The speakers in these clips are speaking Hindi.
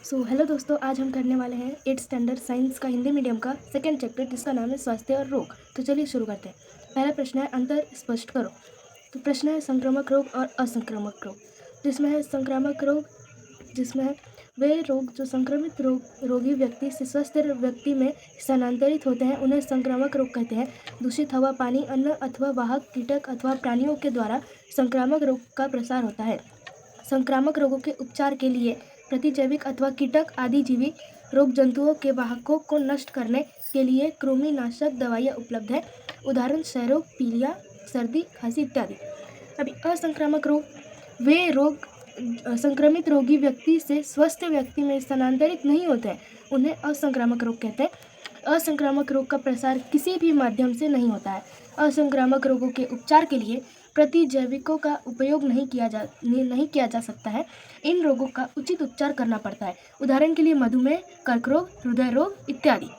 हेलो दोस्तों, आज हम करने वाले हैं 8th स्टैंडर्ड साइंस का हिंदी मीडियम का सेकंड चैप्टर, जिसका नाम है स्वास्थ्य और रोग। तो चलिए शुरू करते हैं। पहला प्रश्न है, अंतर स्पष्ट करो। तो प्रश्न है संक्रामक रोग और असंक्रामक रोग। जिसमें है संक्रामक रोग, जिसमें है वे रोग जो संक्रमित रोगी व्यक्ति से स्वस्थ व्यक्ति में स्थानांतरित होते हैं, उन्हें संक्रामक रोग कहते हैं। दूषित हवा, पानी, अन्न अथवा वाहक कीटक अथवा प्राणियों के द्वारा संक्रामक रोग का प्रसार होता है। संक्रामक रोगों के उपचार के लिए प्रतिजैविक अथवा कीटक आदि जीवी रोग जंतुओं के वाहकों को नष्ट करने के लिए कृमिनाशक दवाइयाँ उपलब्ध है। उदाहरण क्षयरोग, पीलिया, सर्दी, खांसी इत्यादि। अभी असंक्रामक रोग, वे रोग संक्रमित रोगी व्यक्ति से स्वस्थ व्यक्ति में स्थानांतरित नहीं होते हैं, उन्हें असंक्रामक रोग कहते हैं। असंक्रामक रोग का प्रसार किसी भी माध्यम से नहीं होता है। असंक्रामक रोगों के उपचार के लिए प्रतिजैविकों का उपयोग नहीं किया जा सकता है। इन रोगों का उचित उपचार करना पड़ता है। उदाहरण के लिए मधुमेह, कर्क रोग, हृदय रोग इत्यादि।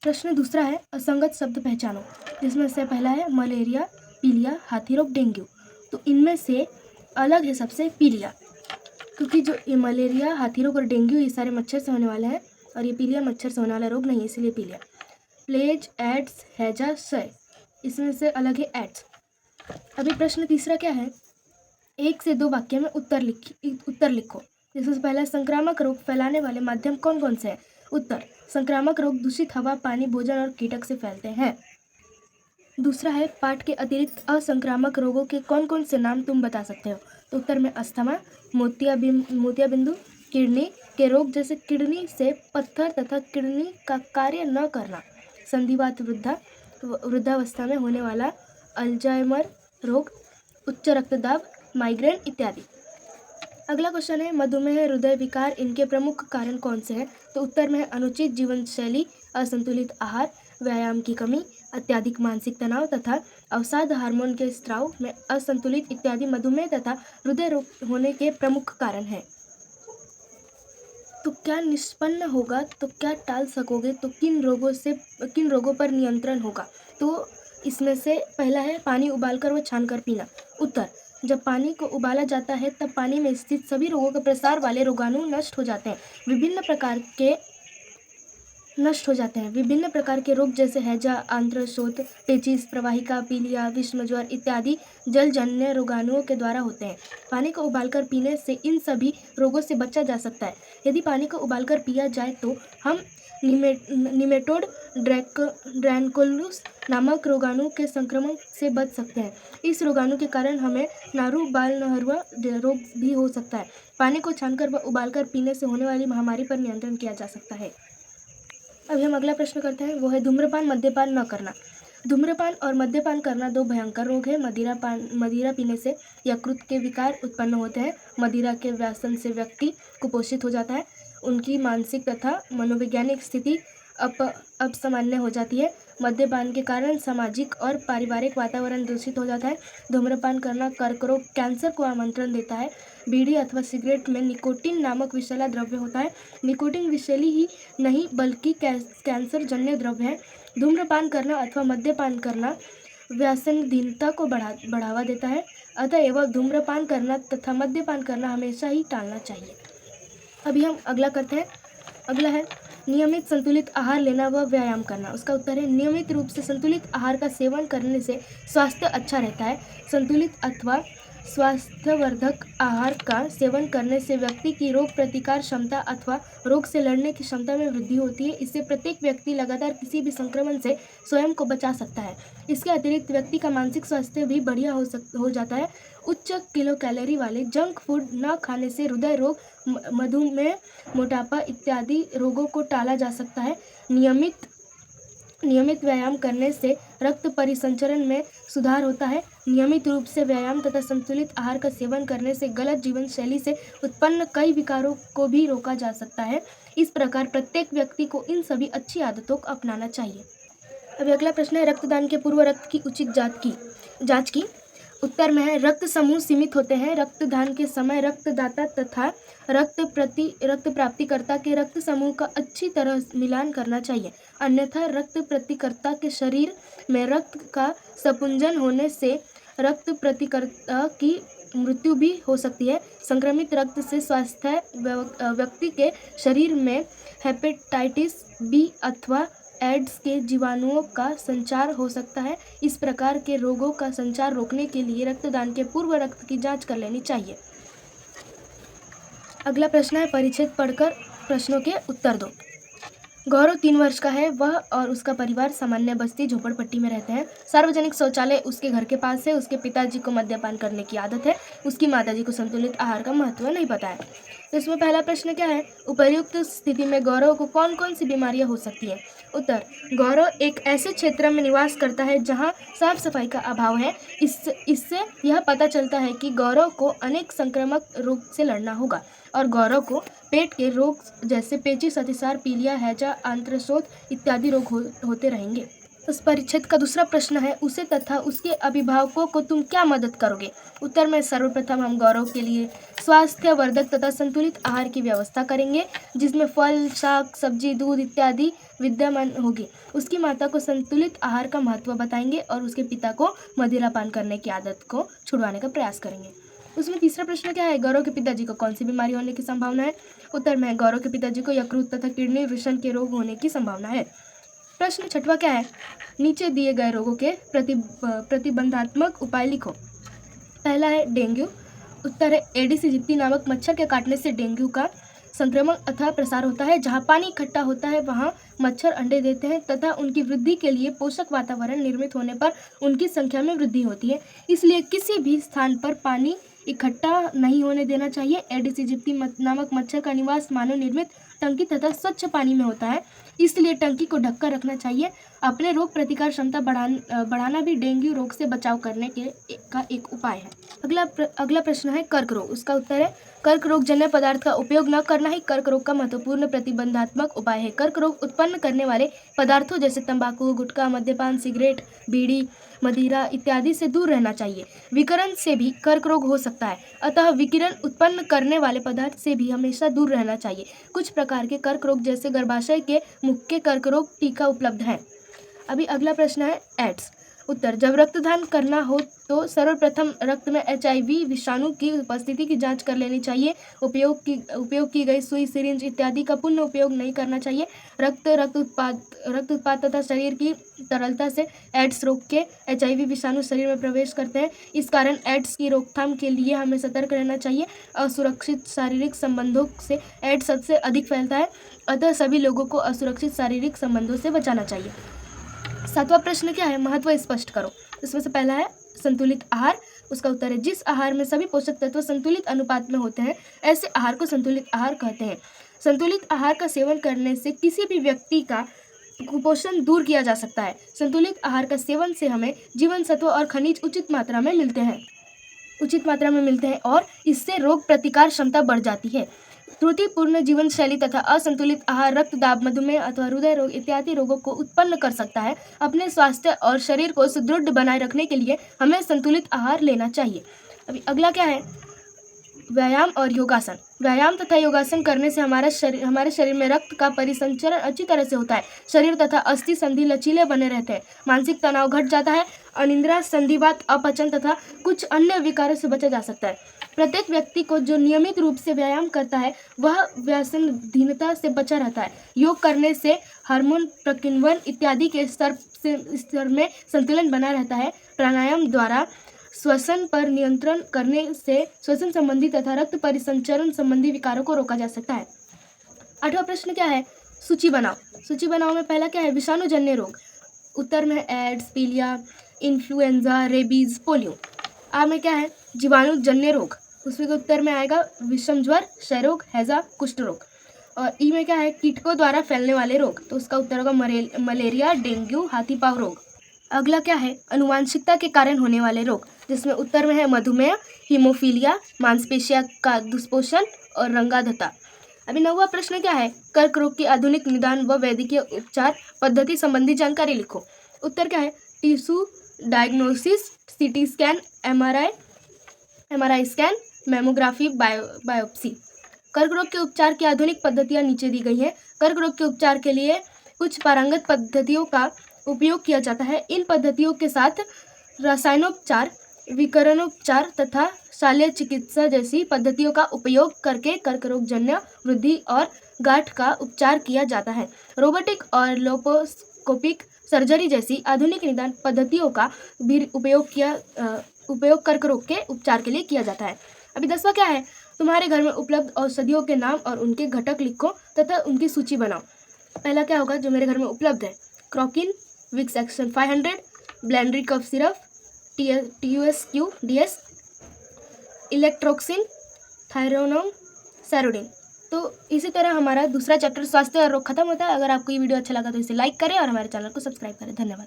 प्रश्न दूसरा है, असंगत शब्द पहचानो। जिसमें से पहला है मलेरिया, पीलिया, हाथी रोग, डेंगू। तो इनमें से अलग है सबसे पीलिया, क्योंकि जो ये मलेरिया, हाथी रोग और डेंगू ये सारे मच्छर से होने वाले हैं, और ये पीलिया मच्छर से होने वाला रोग नहीं है, इसलिए पीलिया। प्लेज, एड्स, हैजा, क्षय, इसमें से अलग है एड्स। अभी प्रश्न तीसरा क्या है, 1 से 2 वाक्य में उत्तर लिखो। जिसमें पहला, संक्रामक रोग फैलाने वाले माध्यम कौन कौन से हैं? उत्तर, संक्रामक रोग दूषित हवा, पानी, भोजन और कीटक से फैलते हैं। दूसरा है, पाठ के अतिरिक्त असंक्रामक रोगों के कौन कौन से नाम तुम बता सकते हो? तो उत्तर में अस्थमा, मोतियाबिंदु, किडनी के रोग जैसे किडनी से पत्थर तथा किडनी का कार्य न करना, संधिवात, वृद्धावस्था में होने वाला अल्जाइमर रोग, उच्च रक्तदाब, माइग्रेन इत्यादि। अगला क्वेश्चन है, मधुमेह, हृदय विकार, इनके प्रमुख कारण कौन से हैं? तो उत्तर में है अनुचित जीवन शैली, असंतुलित आहार, व्यायाम की कमी, अत्यधिक मानसिक तनाव तथा अवसाद, हार्मोन के स्राव में असंतुलित इत्यादि मधुमेह तथा हृदय रोग होने के प्रमुख कारण हैं। तो क्या निष्पन्न होगा, तो क्या टाल सकोगे, तो किन रोगों पर नियंत्रण होगा? तो इसमें से पहला है पानी उबालकर व छानकर पीना। उत्तर, जब पानी को उबाला जाता है तब पानी में स्थित सभी रोगों के प्रसार वाले रोगाणु नष्ट हो जाते हैं। विभिन्न प्रकार के रोग जैसे हैजा, आंत्रशोथ, पेचिश, प्रवाहिका, पीलिया, विषम ज्वर इत्यादि जलजन्य रोगाणुओं के द्वारा होते हैं। पानी को उबालकर पीने से इन सभी रोगों से बचा जा सकता है। यदि पानी को उबालकर पिया जाए तो हम निमेटोड ड्रैनकोलुस नामक रोगाणु के संक्रमण से बच सकते हैं। इस रोगाणु के कारण हमें नारू बालनहरुआ रोग भी हो सकता है। पानी को छानकर व उबालकर पीने से होने वाली महामारी पर नियंत्रण किया जा सकता है। अभी हम अगला प्रश्न करते हैं, वो है धूम्रपान, मद्यपान न करना। धूम्रपान और मद्यपान करना दो भयंकर रोग है। मदिरा पीने से यकृत के विकार उत्पन्न होते हैं। मदिरा के व्यसन से व्यक्ति कुपोषित हो जाता है, उनकी मानसिक तथा मनोवैज्ञानिक स्थिति अपसामान्य हो जाती है। मद्यपान के कारण सामाजिक और पारिवारिक वातावरण दूषित हो जाता है। धूम्रपान करना कर्क रोग, कैंसर को आमंत्रण देता है। बीड़ी अथवा सिगरेट में निकोटीन नामक विषैला द्रव्य होता है। निकोटीन विषैली ही नहीं बल्कि कैंसर जन्य द्रव्य है। धूम्रपान करना अथवा मद्यपान करना व्यसनहीनता को बढ़ावा देता है। अतएव धूम्रपान करना तथा मद्यपान करना हमेशा ही टालना चाहिए। अभी हम अगला करते हैं। अगला है नियमित संतुलित आहार लेना व व्यायाम करना। उसका उत्तर है नियमित रूप से संतुलित आहार का सेवन करने से स्वास्थ्य अच्छा रहता है। संतुलित अथवा स्वास्थ्यवर्धक आहार का सेवन करने से व्यक्ति की रोग प्रतिकार क्षमता अथवा रोग से लड़ने की क्षमता में वृद्धि होती है। इससे प्रत्येक व्यक्ति लगातार किसी भी संक्रमण से स्वयं को बचा सकता है। इसके अतिरिक्त व्यक्ति का मानसिक स्वास्थ्य भी बढ़िया हो जाता है। उच्च किलो कैलोरी वाले जंक फूड न खाने से हृदय रोग, मधुमेह, मोटापा इत्यादि रोगों को टाला जा सकता है। नियमित व्यायाम करने से रक्त परिसंचरण में सुधार होता है। नियमित रूप से व्यायाम तथा संतुलित आहार का सेवन करने से गलत जीवन शैली से उत्पन्न कई विकारों को भी रोका जा सकता है। इस प्रकार प्रत्येक व्यक्ति को इन सभी अच्छी आदतों को अपनाना चाहिए। अभी अगला प्रश्न है रक्तदान के पूर्व रक्त की उचित जांच की। उत्तर में है रक्त समूह सीमित होते हैं। रक्तदान के समय रक्तदाता तथा रक्त प्राप्तिकर्ता के रक्त समूह का अच्छी तरह मिलान करना चाहिए, अन्यथा रक्त प्राप्तिकर्ता के शरीर में रक्त का संपुंजन होने से रक्त प्राप्तिकर्ता की मृत्यु भी हो सकती है। संक्रमित रक्त से स्वस्थ व्यक्ति के शरीर में हेपेटाइटिस बी अथवा एड्स के जीवाणुओं का संचार हो सकता है। इस प्रकार के रोगों का संचार रोकने के लिए रक्तदान के पूर्व रक्त की जांच कर लेनी चाहिए। अगला प्रश्न है, परिच्छेद पढ़कर प्रश्नों के उत्तर दो। गौरव 3 वर्ष का है। वह और उसका परिवार सामान्य बस्ती झोपड़पट्टी में रहते हैं। सार्वजनिक शौचालय उसके घर के पास है। उसके पिताजी को मद्यपान करने की आदत है। उसकी माताजी को संतुलित आहार का महत्व नहीं पता है। तो इसमें पहला प्रश्न क्या है, उपर्युक्त स्थिति में गौरव को कौन कौन सी बीमारियां हो सकती हैं? उत्तर, गौरव एक ऐसे क्षेत्र में निवास करता है जहां साफ सफाई का अभाव है। इससे यह पता चलता है कि गौरव को अनेक संक्रामक रोग से लड़ना होगा और गौरव को पेट के रोग जैसे पेचिश, अतिसार, पीलिया, हैजा, आंत्रशोथ इत्यादि रोग होते रहेंगे। उस परिच्छेद का दूसरा प्रश्न है, उसे तथा उसके अभिभावकों को तुम क्या मदद करोगे? उत्तर में सर्वप्रथम हम गौरव के लिए स्वास्थ्यवर्धक तथा संतुलित आहार की व्यवस्था करेंगे जिसमें फल, शाक, सब्जी, दूध इत्यादि विद्यमान होगी। उसकी माता को संतुलित आहार का महत्व बताएंगे और उसके पिता को मदिरा पान करने की आदत को छुड़वाने का प्रयास करेंगे। उसमें तीसरा प्रश्न क्या है, गौरव के पिताजी को कौन सी बीमारी होने की संभावना है? उत्तर में गौरव के पिताजी को यकृत तथा किडनी वृषण के रोग होने की संभावना है। प्रश्न छठवां क्या है, नीचे दिए गए रोगों के प्रतिबंधात्मक उपाय लिखो। पहला है डेंगू। उत्तर है एडिस इजिप्टी नामक मच्छर के काटने से डेंगू का संक्रमण अथवा प्रसार होता है। जहाँ पानी इकट्ठा होता है वहाँ मच्छर अंडे देते हैं तथा उनकी वृद्धि के लिए पोषक वातावरण निर्मित होने पर उनकी संख्या में वृद्धि होती है। इसलिए किसी भी स्थान पर पानी इकट्ठा नहीं होने देना चाहिए। एडिस इजिप्टी नामक मच्छर का निवास मानव निर्मित टंकी तथा स्वच्छ पानी में होता है, इसलिए टंकी को ढककर रखना चाहिए। अपने रोग प्रतिकार क्षमता बढ़ाना भी डेंगू रोग से बचाव करने का एक उपाय है। अगला प्रश्न है कर्क रोग। उसका उत्तर है कर्क रोग जन्य पदार्थ का उपयोग न करना ही कर्क रोग का महत्वपूर्ण प्रतिबंधात्मक उपाय है। कर्क रोग उत्पन्न करने वाले पदार्थों जैसे तंबाकू, गुटखा, मद्यपान, सिगरेट, बीड़ी, मदिरा इत्यादि से दूर रहना चाहिए। विकिरण से भी कर्क रोग हो सकता है, अतः विकिरण उत्पन्न करने वाले पदार्थ से भी हमेशा दूर रहना चाहिए। कुछ प्रकार के कर्क रोग जैसे गर्भाशय के मुख्य कर्क रोग टीका उपलब्ध है। अभी अगला प्रश्न है एड्स। उत्तर, जब रक्तदान करना हो तो सर्वप्रथम रक्त में HIV विषाणु की उपस्थिति की जांच कर लेनी चाहिए। उपयोग की गई सुई, सिरिंज इत्यादि का पुनः उपयोग नहीं करना चाहिए। रक्त उत्पाद तथा शरीर की तरलता से एड्स रोग के HIV विषाणु शरीर में प्रवेश करते हैं। इस कारण एड्स की रोकथाम के लिए हमें सतर्क रहना चाहिए। असुरक्षित शारीरिक संबंधों से एड्स सबसे अधिक फैलता है, अतः सभी लोगों को असुरक्षित शारीरिक संबंधों से बचाना चाहिए। सातवां प्रश्न क्या है, महत्व स्पष्ट करो। इसमें से पहला है संतुलित आहार। उसका उत्तर है जिस आहार में सभी पोषक तत्व संतुलित अनुपात में होते हैं ऐसे आहार को संतुलित आहार कहते हैं। संतुलित आहार का सेवन करने से किसी भी व्यक्ति का कुपोषण दूर किया जा सकता है। संतुलित आहार का सेवन से हमें जीवन सत्व और खनिज उचित मात्रा में मिलते हैं और इससे रोग प्रतिकार क्षमता बढ़ जाती है। त्रुटिपूर्ण जीवन शैली तथा असंतुलित आहार रक्तदाब, मधुमेह अथवा हृदय रोग इत्यादि रोगों को उत्पन्न कर सकता है। अपने स्वास्थ्य और शरीर को सुदृढ़ बनाए रखने के लिए हमें संतुलित आहार लेना चाहिए। अभी अगला क्या है, व्यायाम और योगासन। व्यायाम तथा योगासन करने से हमारे शरीर में रक्त का परिसंचरण अच्छी तरह से होता है। शरीर तथा अस्थि संधि लचीले बने रहते हैं। मानसिक तनाव घट जाता है। अनिद्रा, संधिवात, अपचन तथा कुछ अन्य विकारों से बचा जा सकता है। प्रत्येक व्यक्ति को जो नियमित रूप से व्यायाम करता है वह व्यसनहीनता से बचा रहता है। योग करने से हार्मोन प्रकीर्णन इत्यादि के स्तर में संतुलन बना रहता है। प्राणायाम द्वारा श्वसन पर नियंत्रण करने से श्वसन संबंधी तथा रक्त परिसंचरण संबंधी विकारों को रोका जा सकता है। 8वां प्रश्न क्या है, सूची बनाओ। सूची बनाओ में पहला क्या है, विषाणु जन्य रोग। उत्तर में एड्स, पीलिया, इन्फ्लुएंजा, रेबीज, पोलियो। आ में क्या है, जीवाणु जन्य रोग। उसमें उत्तर में आएगा विषम ज्वर, क्षय रोग, हैजा, कुष्ठ रोग। और ई में क्या है, कीटकों द्वारा फैलने वाले रोग। तो उसका उत्तर होगा मलेरिया, डेंगू, हाथी पाँव रोग। अगला क्या है, अनुवांशिकता के कारण होने वाले रोग, जिसमें उत्तर में है मधुमेह, हीमोफीलिया, मांसपेशियों का दुष्पोषण और रंगाधता। अभी 9वां प्रश्न क्या है, कर्क रोग की आधुनिक निदान व वैद्यकीय उपचार पद्धति संबंधी जानकारी लिखो। उत्तर क्या है, tissue diagnosis, CT scan, MRI scan, mammography, biopsy. कर्क रोग के उपचार की आधुनिक पद्धतियां नीचे दी गई हैं। कर्क रोग के उपचार के लिए कुछ पारंगत पद्धतियों का उपयोग किया जाता है। इन पद्धतियों के साथ रसायनोपचार, विकिरणोपचार तथा शल्य चिकित्सा जैसी पद्धतियों का उपयोग करके कर्करोग जन्य वृद्धि और गांठ का उपचार किया जाता है। रोबोटिक और लेप्रोस्कोपिक सर्जरी जैसी आधुनिक निदान पद्धतियों का भी उपयोग कर्करोग के उपचार के लिए किया जाता है। अभी 10वां क्या है, तुम्हारे घर में उपलब्ध औषधियों के नाम और उनके घटक लिखो तथा उनकी सूची बनाओ। पहला क्या होगा जो मेरे घर में उपलब्ध है, क्रोकिन, विक्स एक्शन 500, ब्लेंड्री cough syrup, TUSQ-DS, Eltroxin, Thyronorm, सेरोडिन। तो इसी तरह हमारा दूसरा चैप्टर स्वास्थ्य और रोग खत्म होता है। अगर आपको ये वीडियो अच्छा लगा तो इसे लाइक करें और हमारे चैनल को सब्सक्राइब करें। धन्यवाद।